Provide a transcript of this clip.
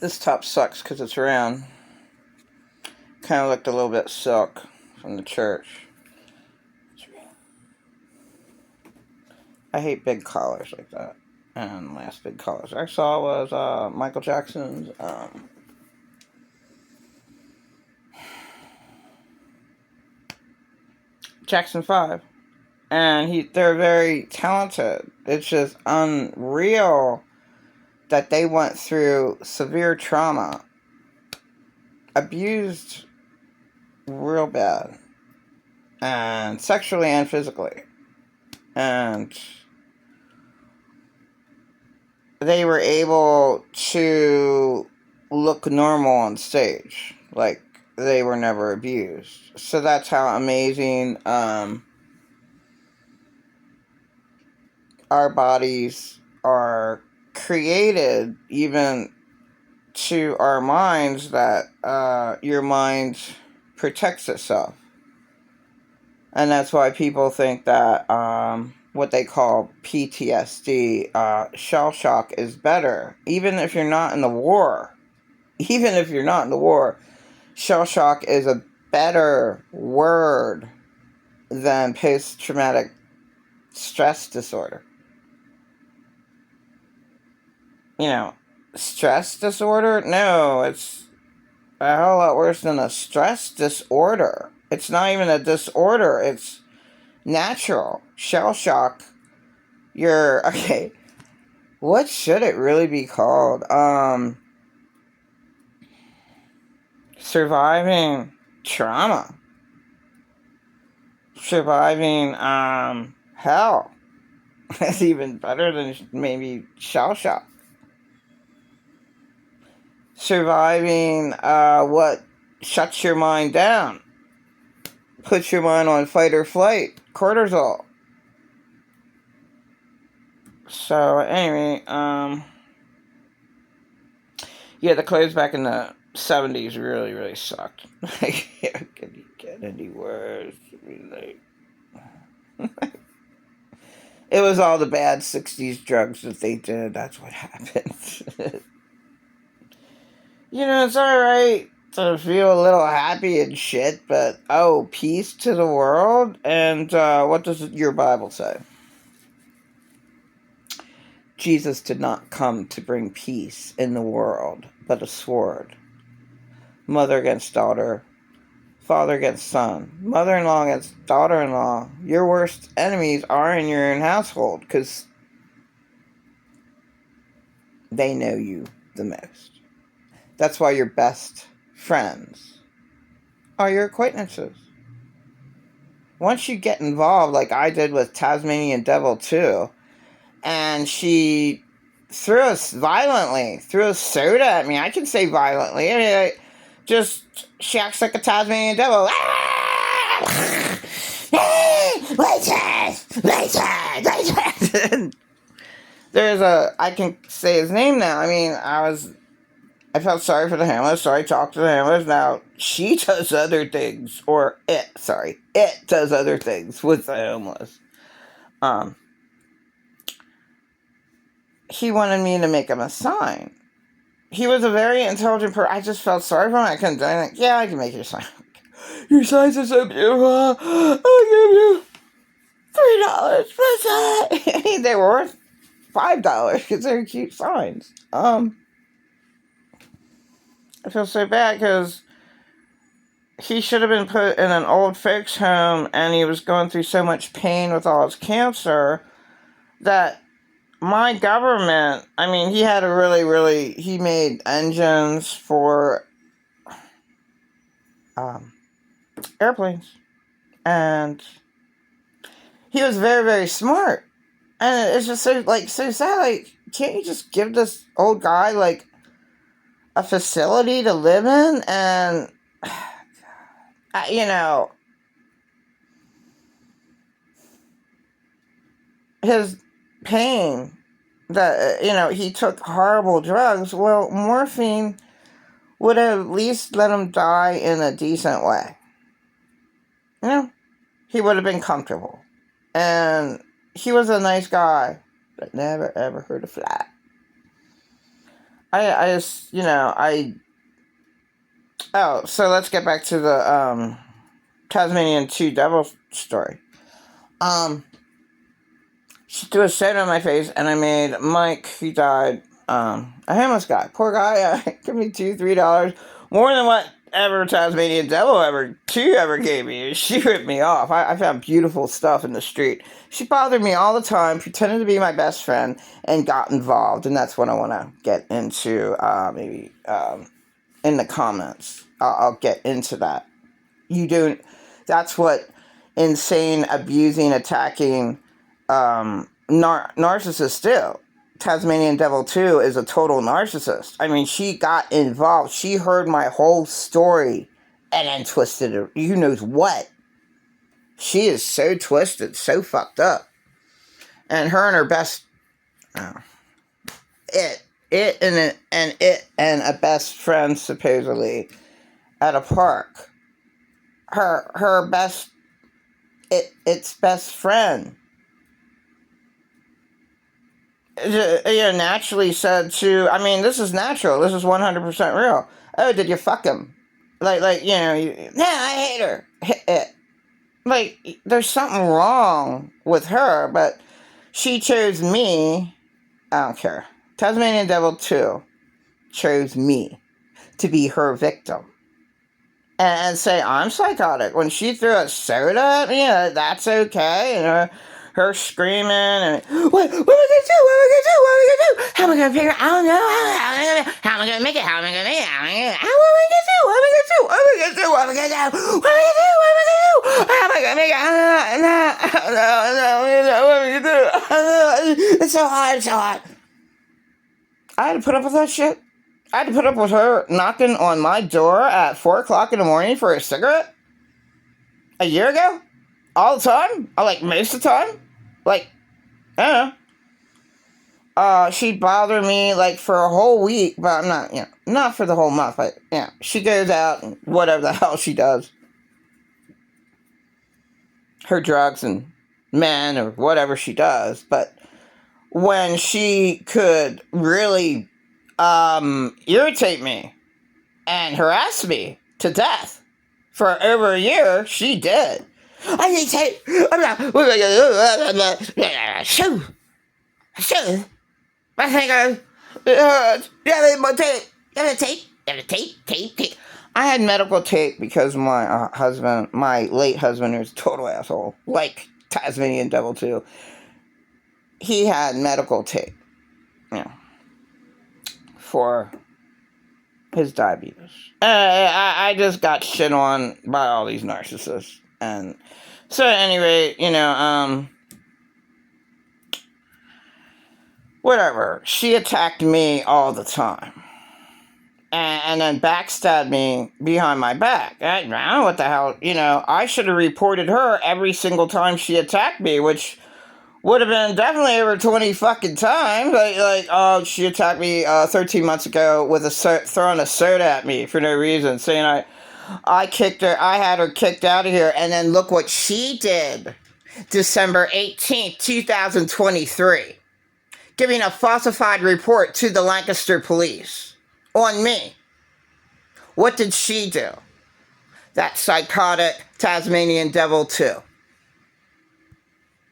This top sucks because it's round. Kind of looked a little bit silk from the church. I hate big collars like that. And last big collars I saw was Michael Jackson's Jackson 5. And they're very talented. It's just unreal that they went through severe trauma, abused real bad, and sexually and physically. And they were able to look normal on stage. Like, they were never abused. So that's how amazing our bodies are created, even to our minds, that your mind protects itself. And that's why people think that what they call PTSD, shell shock, is better. Even if you're not in the war. Even if you're not in the war, shell shock is a better word than post-traumatic stress disorder. You know, stress disorder? No, it's a hell lot worse than a stress disorder. It's not even a disorder, it's natural. Shell shock. Okay, what should it really be called? Surviving trauma. Surviving, hell. That's even better than maybe shell shock. Surviving, what shuts your mind down. Puts your mind on fight or flight. Cortisol. So, anyway, yeah, the clothes back in the 70s really, really sucked. Like, yeah, could you get any worse? It was all the bad 60s drugs that they did. That's what happened. It's alright to feel a little happy and shit, but, peace to the world? And what does your Bible say? Jesus did not come to bring peace in the world, but a sword. Mother against daughter, father against son, mother-in-law against daughter-in-law. Your worst enemies are in your own household, because they know you the most. That's why your best friends are your acquaintances. Once you get involved, like I did with Tasmanian Devil too, and she threw a soda at me. I can say violently. I mean, she acts like a Tasmanian devil. I can say his name now. I mean, I felt sorry for the homeless, so I talked to the homeless. Now, she does other things, it does other things with the homeless. He wanted me to make him a sign. He was a very intelligent person. I just felt sorry for him. I couldn't do anything. Yeah, I can make your sign. Your signs are so beautiful. I'll give you $3. What's that? They were worth $5 because they're cute signs. I feel so bad because he should have been put in an old folks home, and he was going through so much pain with all his cancer that my government, I mean, he had he made engines for airplanes. And he was very, very smart. And it's just so sad. Like, can't you just give this old guy, like, a facility to live in? And, his pain, that, he took horrible drugs. Well, morphine would at least let him die in a decent way. He would have been comfortable. And he was a nice guy, but never ever hurt a fly. I just, oh, so let's get back to the, Tasmanian devil story. Um, she threw a soda in my face, and I made Mike, he died, a homeless guy. Poor guy, give me $2, $3, more than whatever Tasmanian devil ever gave me. She ripped me off. I found beautiful stuff in the street. She bothered me all the time, pretended to be my best friend, and got involved. And that's what I want to get into, maybe, in the comments. I'll get into that. That's what insane, abusing, attacking, narcissists do. Tasmanian Devil 2 is a total narcissist. I mean, she got involved. She heard my whole story and then twisted it. Who knows what? She is so twisted, so fucked up. And her and her best... Oh, it and a best friend, supposedly, at a park. Its best friend, naturally said to, I mean, this is natural, this is 100% real. Oh, did you fuck him? Nah, I hate her. Like, there's something wrong with her, but she chose me. I don't care. Tasmanian Devil 2 chose me to be her victim. And say I'm psychotic. When she threw a soda at me, that's okay. Her screaming and what am I gonna do? What am I gonna do? What am I gonna do? How am I gonna figure? I don't know. How am I gonna make it? How am I gonna make it? What am I gonna do? What am I gonna do? What am I gonna do? What am I gonna do? What am I gonna do? What am I gonna do? How am I gonna make it? No. What am I gonna do? It's so hot. It's so hot. I had to put up with that shit. I had to put up with her knocking on my door at 4 o'clock in the morning for a cigarette a year ago? All the time? Like, most of the time? Like, I don't know. She'd bother me, like, for a whole week, but I'm not, not for the whole month. Like, she goes out and whatever the hell she does. Her drugs and men or whatever she does. But when she could really irritate me and harass me to death for over a year, she did. I need tape. I'm not. Shoo. I think you have more tape. You have a tape. You have a tape. I had medical tape because my husband, my late husband, who's a total asshole, like Tasmanian Devil 2, he had medical tape, for his diabetes. I just got shit on by all these narcissists. And so anyway, whatever. She attacked me all the time. And then backstabbed me behind my back. I don't know what the hell, I should have reported her every single time she attacked me, which would have been definitely over 20 fucking times. She attacked me 13 months ago with throwing a soda at me for no reason, saying I kicked her, I had her kicked out of here, and then look what she did. December 18th, 2023. Giving a falsified report to the Lancaster police on me. What did she do? That psychotic Tasmanian Devil 2.